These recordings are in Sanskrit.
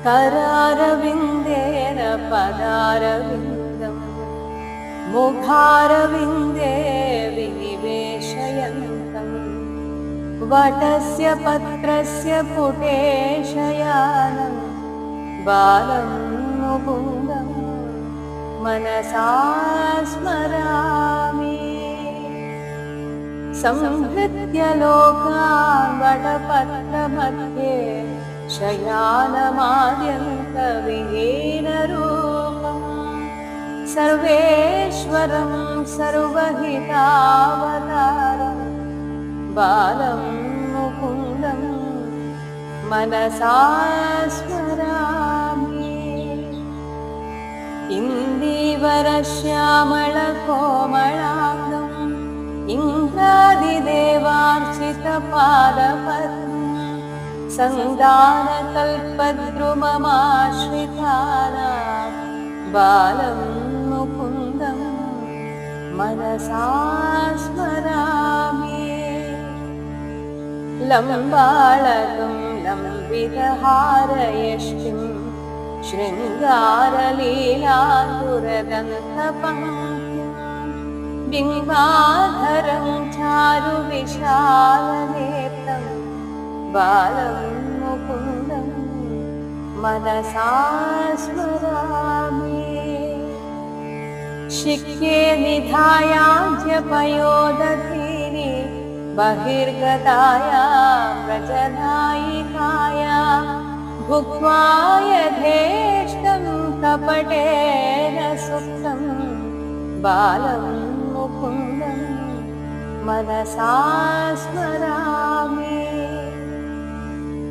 करारविन्देन पदारविन्दम् मुखारविन्दे विनिवेशयन्तम् वटस्य पत्रस्य पुटे शयानं बालं मुकुन्दं मनसा स्मरामि। संहृत्य लोकान् वटपत्रमध्ये शयानमाद्यन्तविहीनरूपम् सर्वेश्वरं सर्वहितावतारं बालं मुकुन्दं मनसा स्मरामि। इन्दीवरश्यामलकोमलाङ्गम् इन्द्रादिदेवार्चितपादपद्मम् सन्दानकल्पद्रुममाश्रितानां बालं मुकुन्दं मनसा स्मरामि। लम्बाळकं लम्बितहारयष्टिं शृङ्गारलीलातुरदन्तपङ्क्तिं बिम्बाधरं चारुविशालनेत्रं बालं मुकुन्दं मनसा स्मरामि। शिक्ये निधायाज्यपयोदधीनि बहिर्गतायां व्रजनायिकायां भुक्त्वा यथेष्टं कपटेन सुप्तं बालं मुकुन्दं मनसा स्मरामि।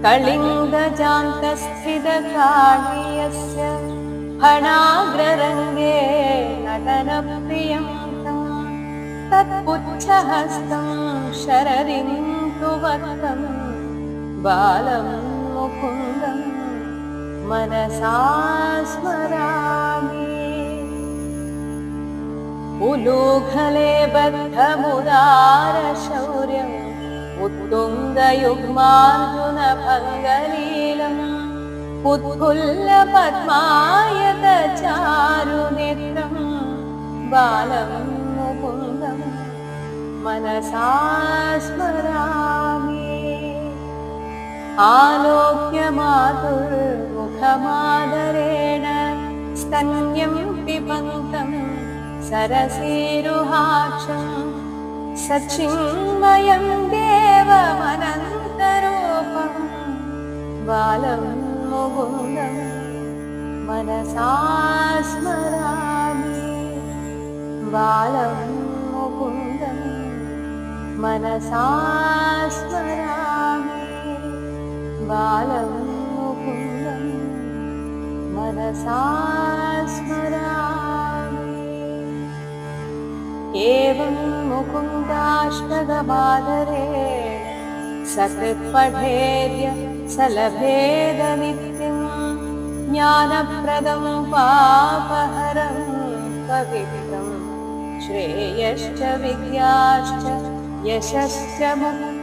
कलिङ्गजान्तस्थितकाळीयस्य फणाग्ररङ्गे नटनप्रियं तत्पुच्छहस्तं शररिन्दुवक्त्रं बालं मुकुन्दं मनसा स्मरामि। उलूखले बद्धमुदारशौर्यम् उत्तुङ्गयुग्मार्जुनभङ्गलीलम् उत्फुल्लपद्मायतचारुनेत्रं बालं मुकुन्दं मनसा स्मरामि। आलोक्य मातुर्मुखमादरेण स्तन्यं पिबन्तं सरसीरुहाक्षं सचिन्मयं देवमनन्तरूपं बालं मुकुन्दं मनसा स्मरामि। बालं मुकुन्दं मनसा स्मरामि। बालं मुकुन्दं मनसा स्मरामि। एवं मुकुन्दाष्टकमादरेण सकृत्पठेद्य सलभेद नित्यं ज्ञानप्रदं पापहरं पवित्रं श्रेयश्च विद्याश्च यशश्च मुक्तिः।